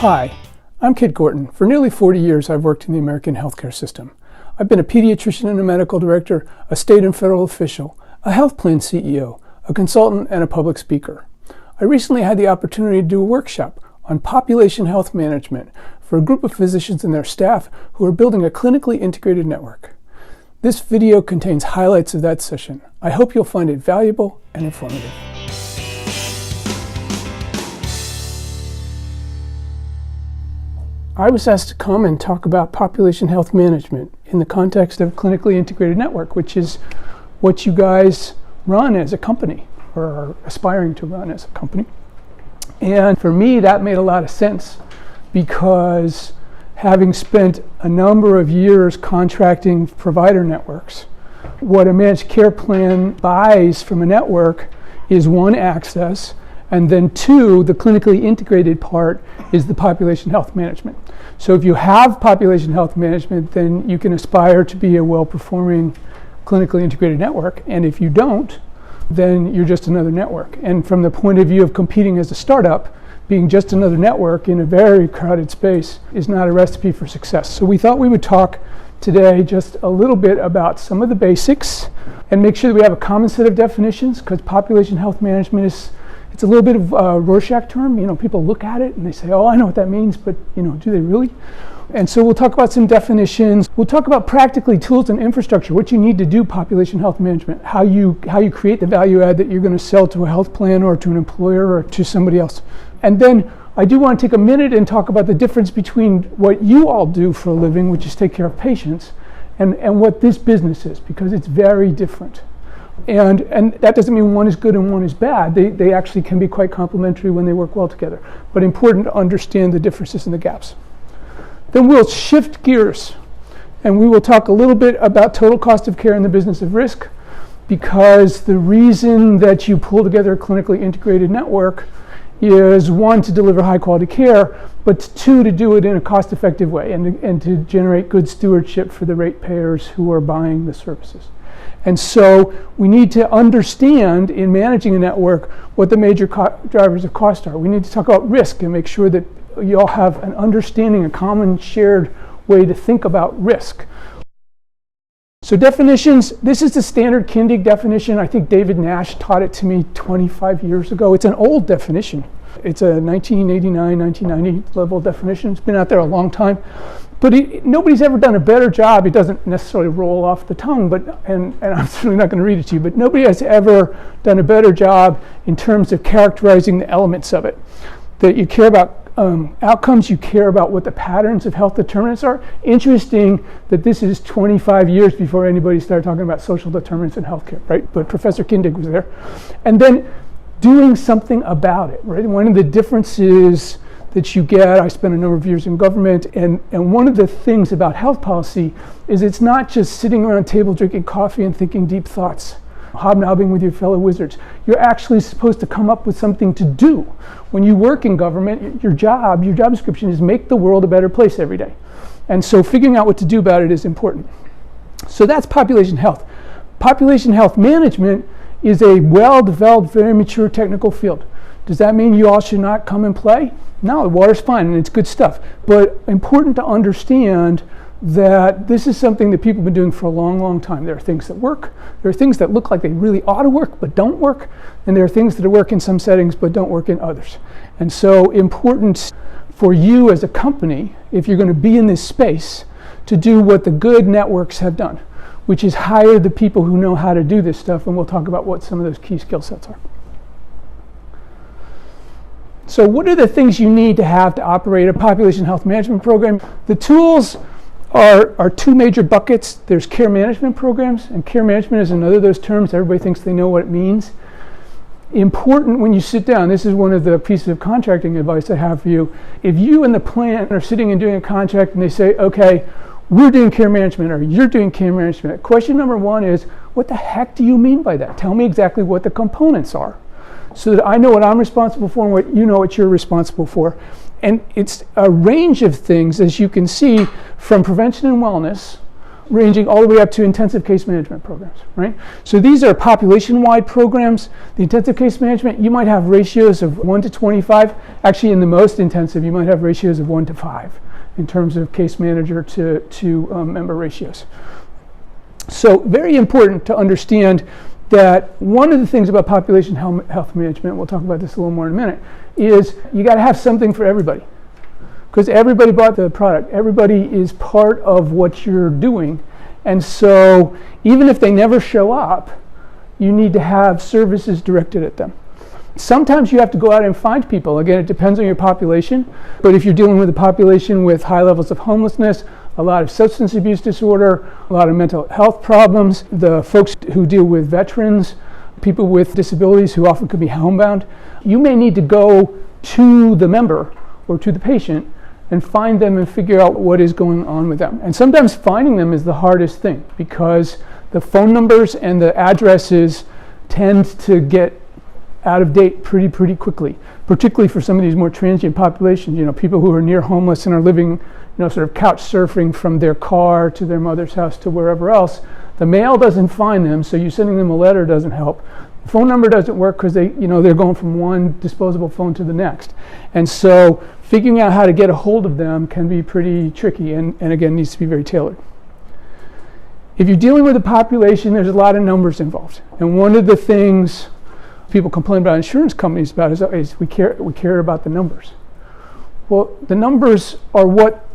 Hi, I'm Kit Gorton. For nearly 40 years, I've worked in the American healthcare system. I've been a pediatrician and a medical director, a state and federal official, a health plan CEO, a consultant, and a public speaker. I recently had the opportunity to do a workshop on population health management for a group of physicians and their staff who are building a clinically integrated network. This video contains highlights of that session. I hope you'll find it valuable and informative. I was asked to come and talk about population health management in the context of a clinically integrated network, which is what you guys run as a company, or are aspiring to run as a company. And for me, that made a lot of sense, because having spent a number of years contracting provider networks, what a managed care plan buys from a network is one, access, and then two, the clinically integrated part is the population health management. So if you have population health management, then you can aspire to be a well-performing clinically integrated network. And if you don't, then you're just another network. And from the point of view of competing as a startup, being just another network in a very crowded space is not a recipe for success. So we thought we would talk today just a little bit about some of the basics and make sure that we have a common set of definitions, because population health management it's a little bit of a Rorschach term. People look at it and they say, oh, I know what that means, but do they really? And so we'll talk about some definitions. We'll talk about practically tools and infrastructure, what you need to do population health management, how you create the value add that you're going to sell to a health plan or to an employer or to somebody else. And then I do want to take a minute and talk about the difference between what you all do for a living, which is take care of patients, and what this business is, because it's very different. And that doesn't mean one is good and one is bad. They actually can be quite complementary when they work well together. But important to understand the differences and the gaps. Then we'll shift gears, and we will talk a little bit about total cost of care in the business of risk, because the reason that you pull together a clinically integrated network is, one, to deliver high quality care, but two, to do it in a cost effective way and to generate good stewardship for the ratepayers who are buying the services. And so we need to understand in managing a network what the major drivers of cost are. We need to talk about risk and make sure that you all have an understanding, a common shared way to think about risk. So definitions, this is the standard Kindig definition. I think David Nash taught it to me 25 years ago. It's an old definition. It's a 1989, 1990 level definition. It's been out there a long time. But nobody's ever done a better job. It doesn't necessarily roll off the tongue, and I'm certainly not going to read it to you, but nobody has ever done a better job in terms of characterizing the elements of it. That you care about outcomes, you care about what the patterns of health determinants are. Interesting that this is 25 years before anybody started talking about social determinants in healthcare, right? But Professor Kindig was there. And then doing something about it, right? One of the differences that you get, I spent a number of years in government, and one of the things about health policy is it's not just sitting around a table drinking coffee and thinking deep thoughts, hobnobbing with your fellow wizards. You're actually supposed to come up with something to do. When you work in government, your job description is make the world a better place every day. And so figuring out what to do about it is important. So that's population health. Population health management is a well-developed, very mature technical field. Does that mean you all should not come and play? No, the water's fine and it's good stuff. But important to understand that this is something that people have been doing for a long, long time. There are things that work, there are things that look like they really ought to work but don't work, and there are things that work in some settings but don't work in others. And so important for you as a company, if you're going to be in this space, to do what the good networks have done, which is hire the people who know how to do this stuff, and we'll talk about what some of those key skill sets are. So what are the things you need to have to operate a population health management program? The tools are two major buckets. There's care management programs, and care management is another of those terms. Everybody thinks they know what it means. Important when you sit down, this is one of the pieces of contracting advice I have for you. If you and the plan are sitting and doing a contract and they say, okay, we're doing care management or you're doing care management, question number one is, what the heck do you mean by that? Tell me exactly what the components are, so that I know what I'm responsible for and what you know what you're responsible for. And it's a range of things, as you can see, from prevention and wellness ranging all the way up to intensive case management programs, right? So these are population-wide programs. The intensive case management, you might have ratios of 1 to 25. Actually, in the most intensive, you might have ratios of 1 to 5 in terms of case manager to member ratios. So very important to understand that one of the things about population health management, we'll talk about this a little more in a minute, is you got to have something for everybody. Because everybody bought the product. Everybody is part of what you're doing. And so even if they never show up, you need to have services directed at them. Sometimes you have to go out and find people. Again, it depends on your population. But if you're dealing with a population with high levels of homelessness, a lot of substance abuse disorder, a lot of mental health problems, the folks who deal with veterans, people with disabilities who often could be homebound, you may need to go to the member or to the patient and find them and figure out what is going on with them. And sometimes finding them is the hardest thing because the phone numbers and the addresses tend to get out of date pretty quickly, particularly for some of these more transient populations, people who are near homeless and are living, sort of couch surfing from their car to their mother's house to wherever else. The mail doesn't find them, so you sending them a letter doesn't help. The phone number doesn't work because they're going from one disposable phone to the next. And so figuring out how to get a hold of them can be pretty tricky and again, needs to be very tailored. If you're dealing with a population, there's a lot of numbers involved. And one of the things people complain about insurance companies about is we care about the numbers. Well, the numbers are what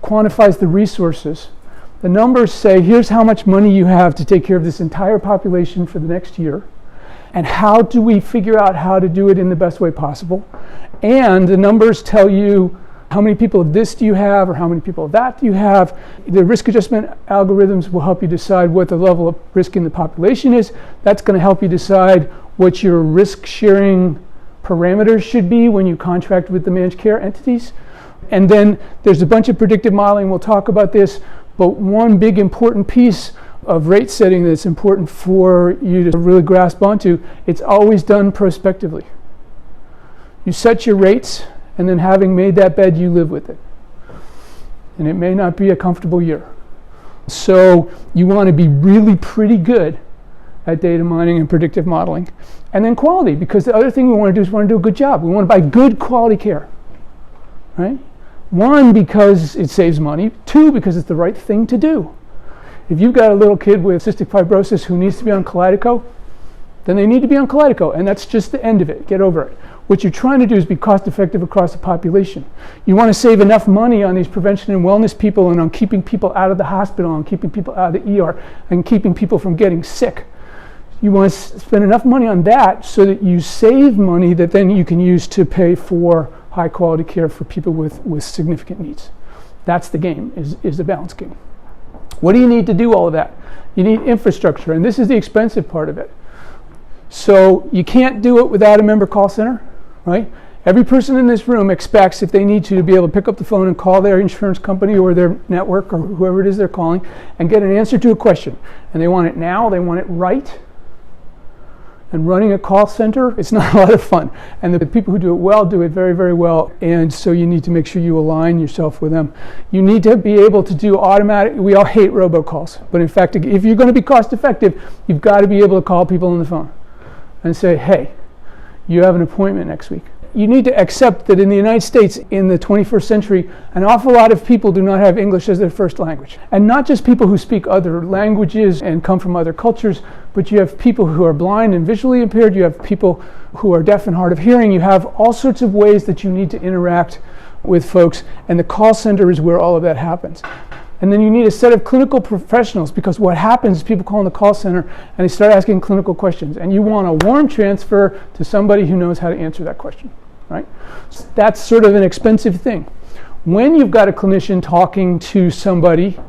quantifies the resources. The numbers say, here's how much money you have to take care of this entire population for the next year. And how do we figure out how to do it in the best way possible? And the numbers tell you how many people of this do you have or how many people of that do you have. The risk adjustment algorithms will help you decide what the level of risk in the population is. That's going to help you decide what your risk sharing parameters should be when you contract with the managed care entities. And then there's a bunch of predictive modeling. We'll talk about this. But one big important piece of rate setting that's important for you to really grasp onto, it's always done prospectively. You set your rates, and then having made that bed, you live with it. And it may not be a comfortable year. So you want to be really pretty good at data mining and predictive modeling. And then quality, because the other thing we want to do is we want to do a good job. We want to buy good quality care, right? 1, because it saves money. 2, because it's the right thing to do. If you've got a little kid with cystic fibrosis who needs to be on Kalydeco, then they need to be on Kalydeco, and that's just the end of it. Get over it. What you're trying to do is be cost effective across the population. You want to save enough money on these prevention and wellness people and on keeping people out of the hospital, and keeping people out of the ER, and keeping people from getting sick. You want to spend enough money on that so that you save money that then you can use to pay for high quality care for people with significant needs. That's the game, is the balance game. What do you need to do all of that? You need infrastructure, and this is the expensive part of it. So you can't do it without a member call center, right? Every person in this room expects, if they need to be able to pick up the phone and call their insurance company or their network or whoever it is they're calling and get an answer to a question. And they want it now, they want it right. And running a call center, it's not a lot of fun. And the people who do it well do it very, very well. And so you need to make sure you align yourself with them. You need to be able to do automatic, we all hate robocalls. But in fact, if you're going to be cost effective, you've got to be able to call people on the phone and say, hey, you have an appointment next week. You need to accept that in the United States in the 21st century, an awful lot of people do not have English as their first language. And not just people who speak other languages and come from other cultures, but you have people who are blind and visually impaired, you have people who are deaf and hard of hearing, you have all sorts of ways that you need to interact with folks, and the call center is where all of that happens. And then you need a set of clinical professionals, because what happens is people call in the call center and they start asking clinical questions, and you want a warm transfer to somebody who knows how to answer that question, right? So that's sort of an expensive thing. When you've got a clinician talking to somebody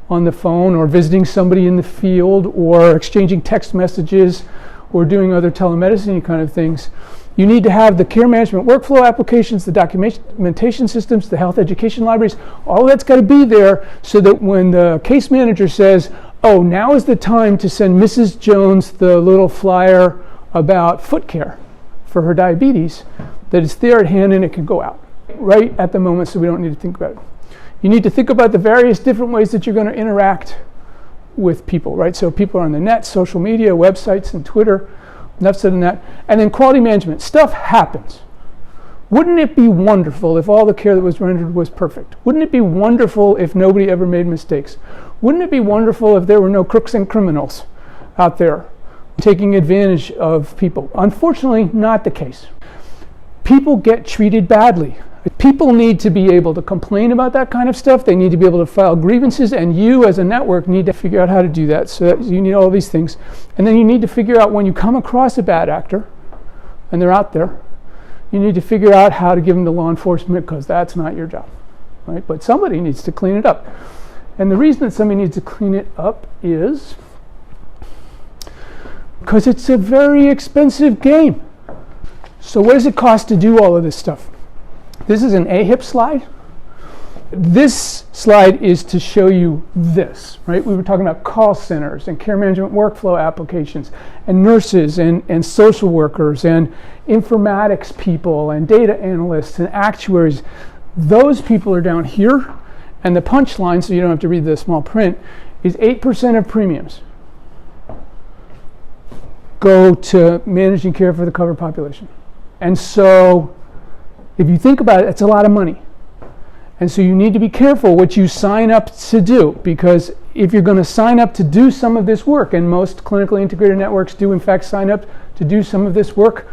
on the phone or visiting somebody in the field or exchanging text messages or doing other telemedicine kind of things, you need to have the care management workflow applications, the documentation systems, the health education libraries, all of that's got to be there so that when the case manager says, oh, now is the time to send Mrs. Jones the little flyer about foot care for her diabetes, that it's there at hand and it can go out right at the moment so we don't need to think about it. You need to think about the various different ways that you're going to interact with people, right? So people are on the net, social media, websites, and Twitter. Enough said on that. And then quality management. Stuff happens. Wouldn't it be wonderful if all the care that was rendered was perfect? Wouldn't it be wonderful if nobody ever made mistakes? Wouldn't it be wonderful if there were no crooks and criminals out there taking advantage of people? Unfortunately, not the case. People get treated badly. People need to be able to complain about that kind of stuff. They need to be able to file grievances, and you as a network need to figure out how to do that. So you need all these things. And then you need to figure out when you come across a bad actor, and they're out there, you need to figure out how to give them to law enforcement, because that's not your job, right? But somebody needs to clean it up. And the reason that somebody needs to clean it up is because it's a very expensive game. So what does it cost to do all of this stuff? This is an AHIP slide. This slide is to show you this, right? We were talking about call centers and care management workflow applications and nurses and social workers and informatics people and data analysts and actuaries. Those people are down here, and the punchline, so you don't have to read the small print, is 8% of premiums go to managing care for the covered population. And so if you think about it, it's a lot of money. And so you need to be careful what you sign up to do, because if you're going to sign up to do some of this work, and most clinically integrated networks do in fact sign up to do some of this work,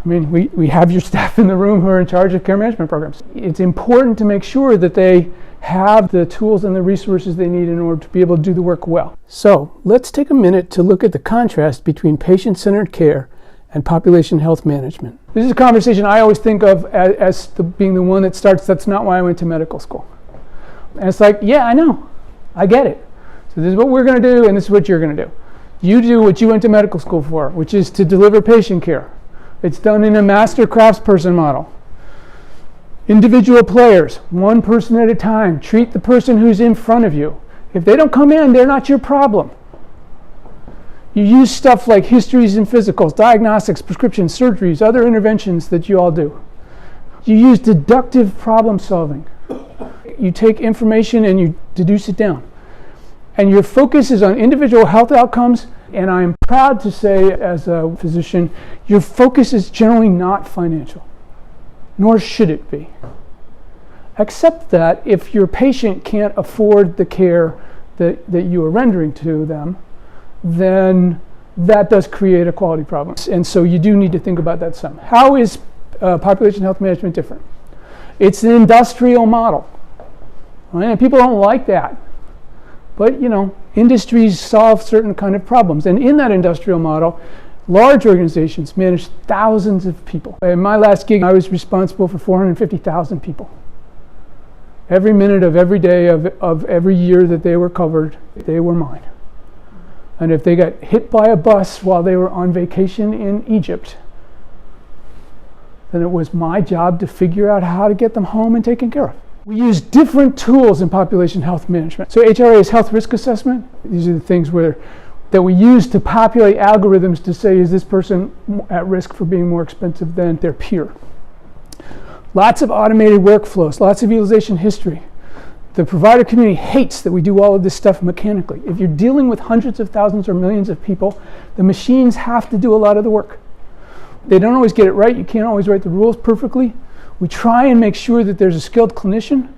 I mean, we have your staff in the room who are in charge of care management programs. It's important to make sure that they have the tools and the resources they need in order to be able to do the work well. So let's take a minute to look at the contrast between patient-centered care and population health management. This is a conversation I always think of as being the one that starts, that's not why I went to medical school. And it's like, yeah, I know. I get it. So this is what we're going to do, and this is what you're going to do. You do what you went to medical school for, which is to deliver patient care. It's done in a master craftsperson model. Individual players, one person at a time. Treat the person who's in front of you. If they don't come in, they're not your problem. You use stuff like histories and physicals, diagnostics, prescriptions, surgeries, other interventions that you all do. You use deductive problem solving. You take information and you deduce it down. And your focus is on individual health outcomes, and I'm proud to say as a physician, your focus is generally not financial, nor should it be. Except that if your patient can't afford the care that you are rendering to them, then that does create a quality problem. And so you do need to think about that some. How is population health management different? It's an industrial model, right? And people don't like that. But, you know, industries solve certain kind of problems. And in that industrial model, large organizations manage thousands of people. In my last gig, I was responsible for 450,000 people. Every minute of every day of every year that they were covered, they were mine. And if they got hit by a bus while they were on vacation in Egypt, then it was my job to figure out how to get them home and taken care of. We use different tools in population health management. So HRA is health risk assessment. These are the things that we use to populate algorithms to say, is this person at risk for being more expensive than their peer? Lots of automated workflows, lots of utilization history. The provider community hates that we do all of this stuff mechanically. If you're dealing with hundreds of thousands or millions of people, the machines have to do a lot of the work. They don't always get it right. You can't always write the rules perfectly. We try and make sure that there's a skilled clinician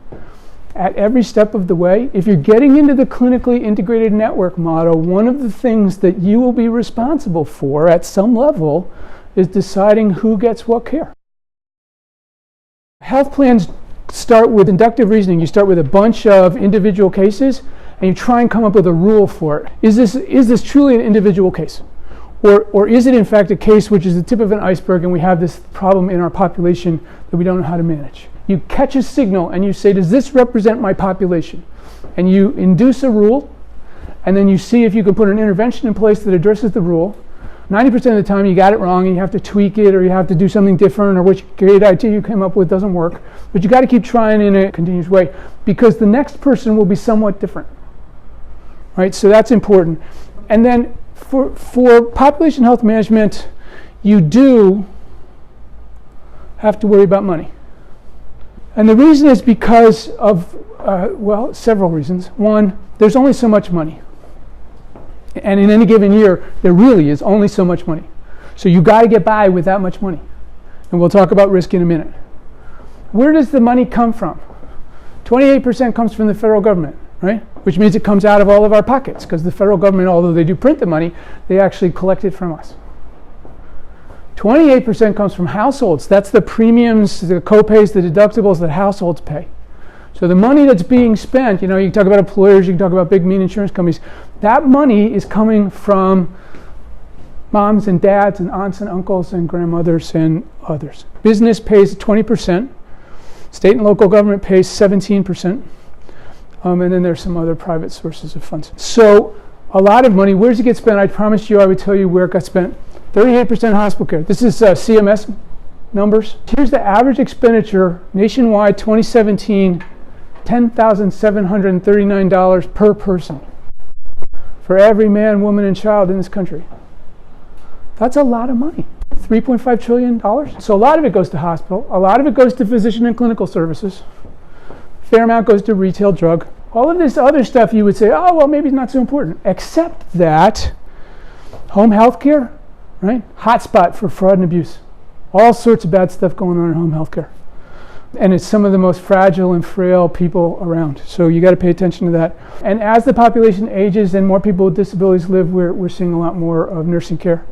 at every step of the way. If you're getting into the clinically integrated network model, one of the things that you will be responsible for at some level is deciding who gets what care. Health plans start with inductive reasoning. You start with a bunch of individual cases and you try and come up with a rule for it. Is this truly an individual case? Or is it in fact a case which is the tip of an iceberg and we have this problem in our population that we don't know how to manage? You catch a signal and you say, does this represent my population? And you induce a rule, and then you see if you can put an intervention in place that addresses the rule. 90% of the time you got it wrong and you have to tweak it, or you have to do something different, or which great idea you came up with doesn't work. But you got to keep trying in a continuous way, because the next person will be somewhat different. Right? So that's important. And then for population health management, you do have to worry about money. And the reason is because of, several reasons. One, there's only so much money. And in any given year, there really is only so much money. So you got to get by with that much money. And we'll talk about risk in a minute. Where does the money come from? 28% comes from the federal government, right? Which means it comes out of all of our pockets, because the federal government, although they do print the money, they actually collect it from us. 28% comes from households. That's the premiums, the co-pays, the deductibles that households pay. So the money that's being spent, you can talk about employers, you can talk about big mean insurance companies. That money is coming from moms and dads and aunts and uncles and grandmothers and others. Business pays 20%. State and local government pays 17%. And then there's some other private sources of funds. So a lot of money. Where does it get spent? I promised you I would tell you where it got spent. 38% hospital care. This is CMS numbers. Here's the average expenditure nationwide 2017, $10,739 per person for every man, woman, and child in this country. That's a lot of money. $3.5 trillion. So a lot of it goes to hospital. A lot of it goes to physician and clinical services. A fair amount goes to retail drug. All of this other stuff you would say, oh, well, maybe it's not so important. Except that home health care, right? Hotspot for fraud and abuse. All sorts of bad stuff going on in home health care. And it's some of the most fragile and frail people around. So you got to pay attention to that. And as the population ages and more people with disabilities live, we're seeing a lot more of nursing care.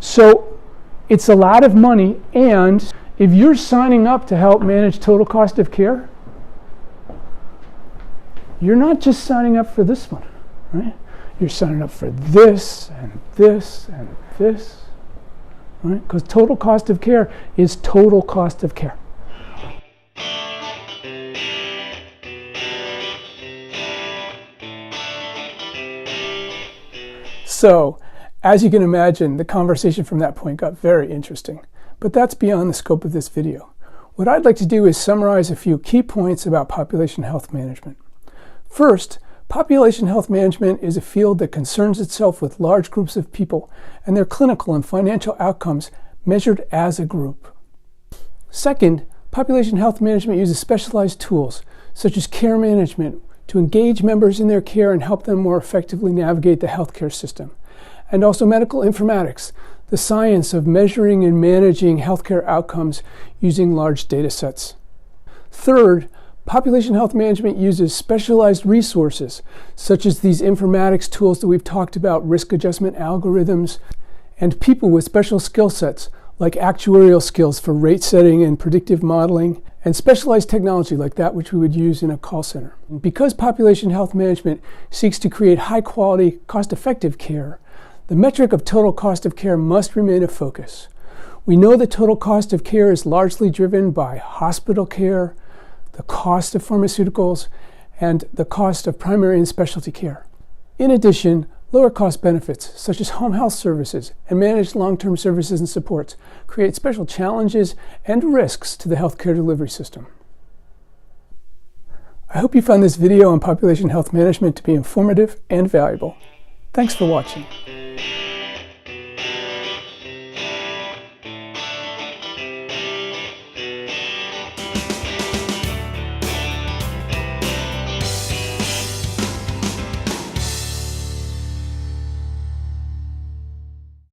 So it's a lot of money, and if you're signing up to help manage total cost of care, you're not just signing up for this one, right? You're signing up for this and this and this, right? Because total cost of care is total cost of care. So, as you can imagine, the conversation from that point got very interesting, but that's beyond the scope of this video. What I'd like to do is summarize a few key points about population health management. First, population health management is a field that concerns itself with large groups of people and their clinical and financial outcomes measured as a group. Second, population health management uses specialized tools, such as care management, to engage members in their care and help them more effectively navigate the healthcare system. And also medical informatics, the science of measuring and managing healthcare outcomes using large data sets. Third, population health management uses specialized resources, such as these informatics tools that we've talked about, risk adjustment algorithms, and people with special skill sets, like actuarial skills for rate setting and predictive modeling, and specialized technology like that which we would use in a call center. And because population health management seeks to create high-quality, cost-effective care, the metric of total cost of care must remain a focus. We know that total cost of care is largely driven by hospital care, the cost of pharmaceuticals, and the cost of primary and specialty care. In addition, lower cost benefits, such as home health services and managed long-term services and supports, create special challenges and risks to the healthcare delivery system. I hope you found this video on population health management to be informative and valuable. Thanks for watching.